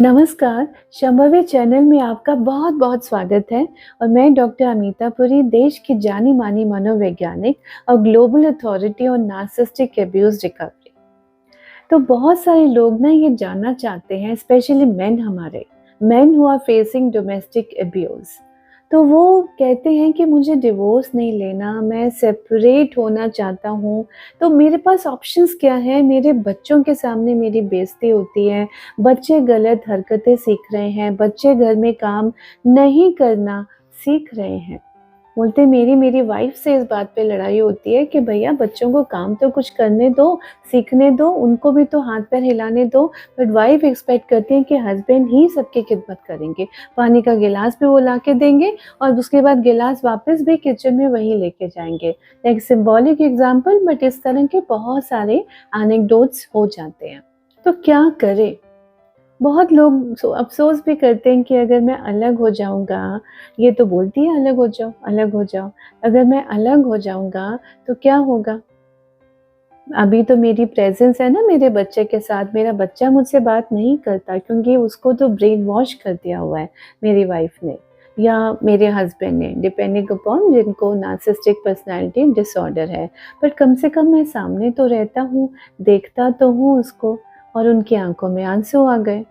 नमस्कार, शंभवी चैनल में आपका बहुत-बहुत स्वागत है और मैं डॉक्टर अमिता पुरी, देश की जानी-मानी मनोवैज्ञानिक और global authority on narcissistic abuse recovery. तो बहुत सारे लोग ना ये जानना चाहते हैं, specially men who are facing domestic abuse. तो वो कहते हैं कि मुझे डिवोर्स नहीं लेना, मैं सेपरेट होना चाहता हूँ। तो मेरे पास ऑप्शंस क्या हैं? मेरे बच्चों के सामने मेरी बेइज़्ज़ती होती है, बच्चे गलत हरकतें सीख रहे हैं, बच्चे घर में काम नहीं करना सीख रहे हैं। बोलते मेरी वाइफ़ से इस बात पे लड़ाई होती है कि भैया बच्चों को काम तो कुछ करने दो, सीखने दो, उनको भी तो हाथ-पैर हिलाने दो। बट वाइफ़ एक्सपेक्ट करती है कि हस्बैंड ही सबकी खिदमत करेंगे। पानी का गिलास भी वो लाके देंगे और उसके बाद गिलास वापस भी किचन में वही लेके जाएँगे। एक सिंबॉलिक एग्ज़ाम्पल, बट इस तरह के बहुत सारे एनेक्डोट्स हो जाते हैं। तो क्या करें? बहुत लोग अफ़सोस भी करते हैं कि अगर मैं अलग हो जाऊँगा, ये तो बोलती है अलग हो जाओ, अलग हो जाओ। अगर मैं अलग हो जाऊँगा तो क्या होगा? अभी तो मेरी प्रेज़ेंस है ना मेरे बच्चे के साथ, मेरा बच्चा मुझसे बात नहीं करता क्योंकि उसको तो ब्रेन वॉश कर दिया हुआ है मेरी वाइफ़ ने या मेरे हस्बैंड ने, डिपेंडिंग अपॉन जिनको नार्सिसिस्टिक पर्सनैलिटी डिसऑर्डर है। बट कम से कम मैं सामने तो रहता हूँ, देखता तो हूँ उसको, और उनकी आँखों में आँसू आ गए।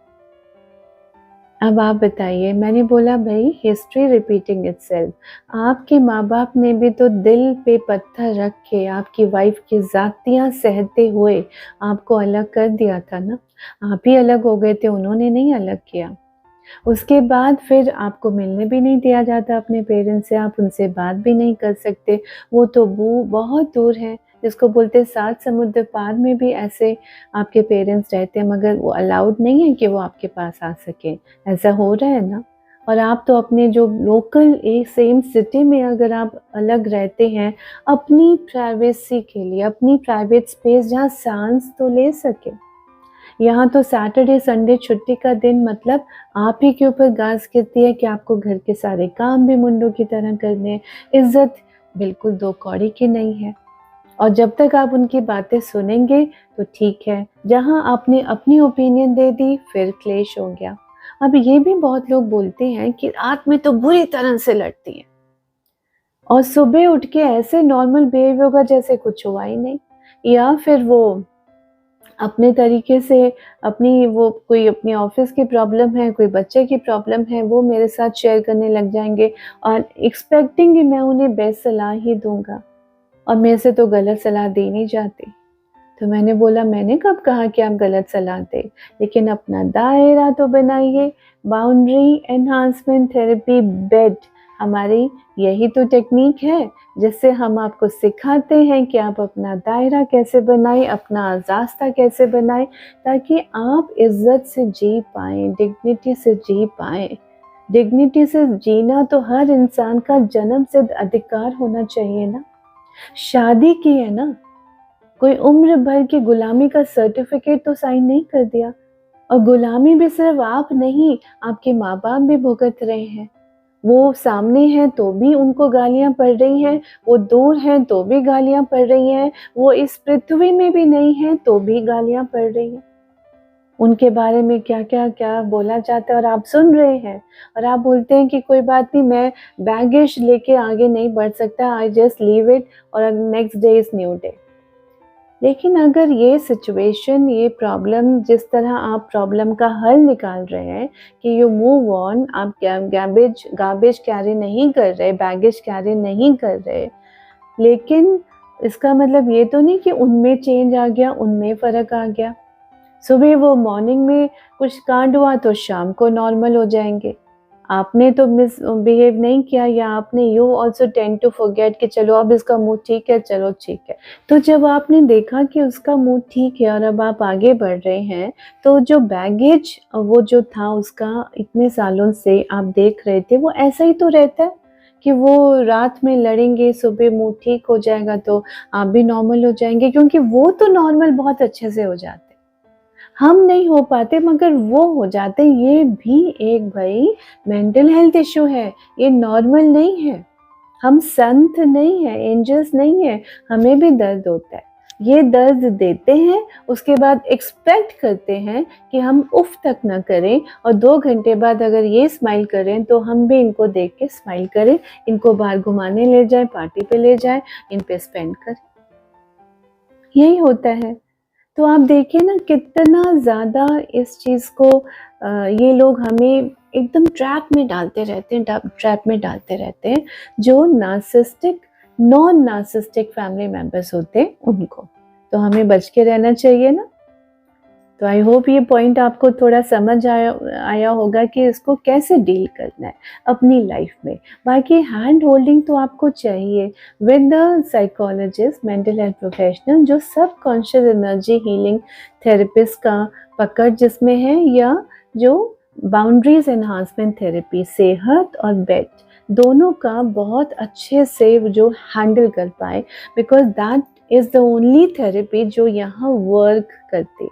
अब आप बताइए, मैंने बोला भई हिस्ट्री रिपीटिंग इटसेल्फ। आपके माँ-बाप ने भी तो दिल पे पत्थर रख के आपकी वाइफ़ की ज़ातियाँ सहते हुए आपको अलग कर दिया था ना। आप ही अलग हो गए थे, उन्होंने नहीं अलग किया। उसके बाद फिर आपको मिलने भी नहीं दिया जाता अपने पेरेंट्स से, आप उनसे बात भी नहीं कर सकते। वो तो बहुत दूर हैं, जिसको बोलते हैं 7 समुद्र पार में भी ऐसे आपके पेरेंट्स रहते हैं, मगर वो अलाउड नहीं है कि वो आपके पास आ सकें। ऐसा हो रहा है ना? और आप तो अपने जो लोकल एक सेम सिटी में अगर आप अलग रहते हैं, अपनी प्राइवेसी के लिए, अपनी प्राइवेट स्पेस जहाँ साँस तो ले सकें। यहाँ तो सैटरडे संडे छुट्टी का दिन मतलब आप ही के ऊपर गाज गिरती है कि आपको घर के सारे काम भी मुंडों की तरह करने हैं। इज़्ज़त बिल्कुल 2 कौड़ी की नहीं है। और जब तक आप उनकी बातें सुनेंगे तो ठीक है, जहाँ आपने अपनी ओपिनियन दे दी फिर क्लेश हो गया। अब ये भी बहुत लोग बोलते हैं कि रात में तो बुरी तरह से लड़ती हैं और सुबह उठ के ऐसे नॉर्मल बिहेव होगा जैसे कुछ हुआ ही नहीं, या फिर वो अपने तरीके से कोई अपनी ऑफ़िस की प्रॉब्लम है, कोई बच्चे की प्रॉब्लम है, वो मेरे साथ शेयर करने लग जाएँगे और एक्सपेक्टिंग कि मैं उन्हें बेस्ट सलाह ही दूँगा, और मेरे से तो गलत सलाह दी नहीं जाती। तो मैंने बोला मैंने कब कहा कि आप गलत सलाह दें, लेकिन अपना दायरा तो बनाइए। बाउंड्री एनहांसमेंट थेरेपी बेड हमारी यही तो टेक्नीक है, जिससे हम आपको सिखाते हैं कि आप अपना दायरा कैसे बनाएं, अपना रास्ता कैसे बनाएं, ताकि आप इज्जत से जी पाएं, डिग्निटी से जी पाएं। डिग्निटी से जीना तो हर इंसान का जन्म सिद्ध अधिकार होना चाहिए ना। शादी की है ना, कोई उम्र भर की गुलामी का सर्टिफिकेट तो साइन नहीं कर दिया। और गुलामी भी सिर्फ आप नहीं, आपके माँ-बाप भी भुगत रहे हैं। वो सामने हैं तो भी उनको गालियाँ पड़ रही हैं, वो दूर हैं तो भी गालियाँ पड़ रही हैं, वो इस पृथ्वी में भी नहीं हैं तो भी गालियाँ पड़ रही हैं। उनके बारे में क्या बोला जाता है और आप सुन रहे हैं, और आप बोलते हैं कि कोई बात नहीं, मैं बैगेज लेके आगे नहीं बढ़ सकता, आई जस्ट लीव इट और next day is new day. लेकिन अगर ये सिचुएशन, ये प्रॉब्लम, जिस तरह आप प्रॉब्लम का हल निकाल रहे हैं कि यू मूव ऑन, आप गार्बेज कैरी नहीं कर रहे, बैगेज कैरी नहीं कर रहे, लेकिन इसका मतलब ये तो नहीं कि उनमें चेंज आ गया, उनमें फ़र्क आ गया। सुबह वो मॉर्निंग में कुछ कांड हुआ तो शाम को नॉर्मल हो जाएँगे। आपने तो मिसबिहेव नहीं किया, या आपने you also tend to forget कि चलो अब इसका मूड ठीक है, चलो ठीक है। तो जब आपने देखा कि उसका मूड ठीक है और अब आप आगे बढ़ रहे हैं, तो जो बैगेज वो जो था उसका इतने सालों से आप देख रहे थे, वो ऐसा ही तो रहता है कि वो रात में लड़ेंगे, सुबह मूड ठीक हो जाएगा तो आप भी नॉर्मल हो जाएँगे, क्योंकि वो तो नॉर्मल बहुत अच्छे से हो जाते हैं। हम नहीं हो पाते मगर वो हो जाते, ये भी एक भाई मेंटल हेल्थ इश्यू है, ये नॉर्मल नहीं है। हम संत नहीं हैं, एंजल्स नहीं हैं, हमें भी दर्द होता है। ये दर्द देते हैं, उसके बाद एक्सपेक्ट करते हैं कि हम उफ तक ना करें, और 2 घंटे बाद अगर ये स्माइल करें तो हम भी इनको देख के स्माइल करें, इनको बाहर घुमाने ले जाएं, पार्टी पे ले जाएं, इन पे स्पेंड करें। यही होता है। तो आप देखिए ना कितना ज़्यादा इस चीज़ को ये लोग हमें एकदम ट्रैप में डालते रहते हैं, ट्रैप में डालते रहते हैं, जो narcissistic, non narcissistic family members होते हैं उनको। तो हमें बच के रहना चाहिए ना। तो आई होप ये पॉइंट आपको थोड़ा समझ आया होगा कि इसको कैसे डील करना है अपनी लाइफ में। बाकी हैंड होल्डिंग तो आपको चाहिए with the psychologist, mental health professional, जो सब कॉन्शियस एनर्जी हीलिंग थेरेपिस्ट का पकड़ जिसमें है, या जो बाउंड्रीज एनहांसमेंट थेरेपी, सेहत और बेट दोनों का बहुत अच्छे से जो हैंडल कर पाए, because that is the only therapy जो यहाँ वर्क करती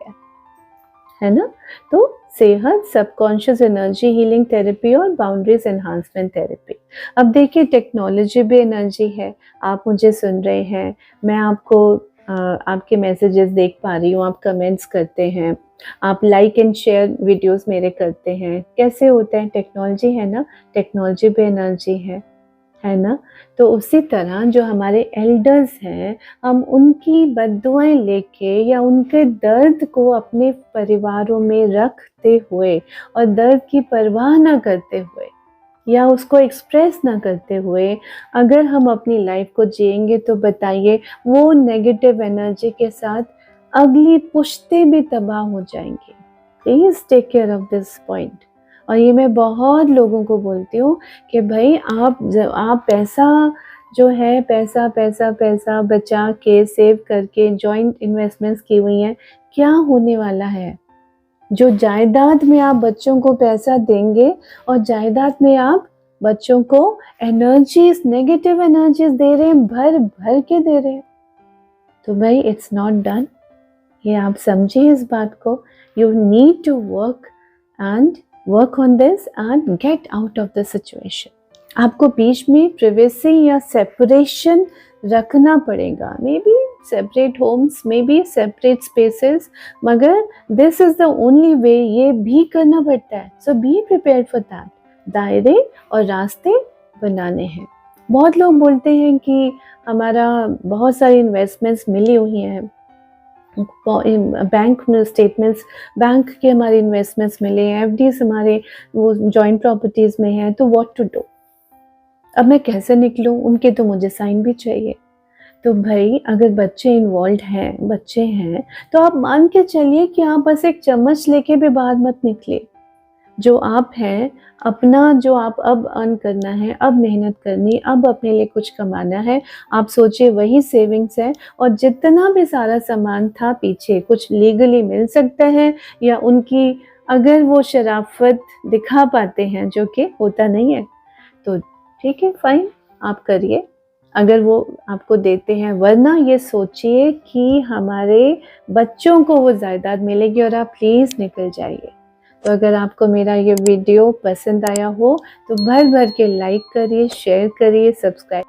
है ना। तो सेहत, सबकॉन्शियस एनर्जी हीलिंग थेरेपी और बाउंड्रीज एनहांसमेंट थेरेपी। अब देखिए टेक्नोलॉजी भी एनर्जी है। आप मुझे सुन रहे हैं, मैं आपको आपके मैसेजेस देख पा रही हूँ, आप कमेंट्स करते हैं, आप लाइक एंड शेयर वीडियोस मेरे करते हैं। कैसे होते हैं? टेक्नोलॉजी है ना, टेक्नोलॉजी भी एनर्जी है ना। तो उसी तरह जो हमारे एल्डर्स हैं, हम उनकी बद्दुआएं लेके या उनके दर्द को अपने परिवारों में रखते हुए और दर्द की परवाह ना करते हुए या उसको एक्सप्रेस ना करते हुए अगर हम अपनी लाइफ को जिएंगे, तो बताइए वो नेगेटिव एनर्जी के साथ अगली पुश्तें भी तबाह हो जाएंगी। Please take care of this point. और ये मैं बहुत लोगों को बोलती हूँ कि भाई आप पैसा जो है, पैसा पैसा पैसा बचा के सेव करके जॉइंट इन्वेस्टमेंट्स की हुई हैं, क्या होने वाला है? जो जायदाद में आप बच्चों को पैसा देंगे और जायदाद में आप बच्चों को एनर्जीज, नेगेटिव एनर्जीज दे रहे हैं, भर भर के दे रहे हैं, तो भाई इट्स नॉट डन। ये आप समझिए इस बात को। You need to work on this and get out of the situation. आपको बीच में प्रिवेसी या सेपरेशन रखना पड़ेगा, maybe separate homes, maybe separate spaces, मगर this is the only way, ये भी करना पड़ता है। So be prepared for that. दायरे और रास्ते बनाने हैं। बहुत लोग बोलते हैं कि हमारा बहुत सारी इन्वेस्टमेंट्स मिली हुई हैं, बैंक में स्टेटमेंट्स, बैंक के हमारे इन्वेस्टमेंट्स मिले हैं, एफडीज हमारे वो जॉइंट प्रॉपर्टीज में हैं, तो व्हाट टू डू? अब मैं कैसे निकलूं? उनके तो मुझे साइन भी चाहिए। तो भाई अगर बच्चे इन्वॉल्व हैं, बच्चे हैं, तो आप मान के चलिए कि आप बस एक चम्मच लेके भी बाहर मत निकले। जो आप हैं, अपना जो आप अब अर्न करना है, अब मेहनत करनी, अब अपने लिए कुछ कमाना है, आप सोचिए वही सेविंग्स है। और जितना भी सारा सामान था पीछे, कुछ लीगली मिल सकता है, या उनकी अगर वो शराफत दिखा पाते हैं, जो कि होता नहीं है, तो ठीक है, फाइन, आप करिए अगर वो आपको देते हैं। वरना ये सोचिए कि हमारे बच्चों को वो जायदाद मिलेगी और आप प्लीज़ निकल जाइए। तो अगर आपको मेरा ये वीडियो पसंद आया हो तो भर भर के लाइक करिए, शेयर करिए, सब्सक्राइब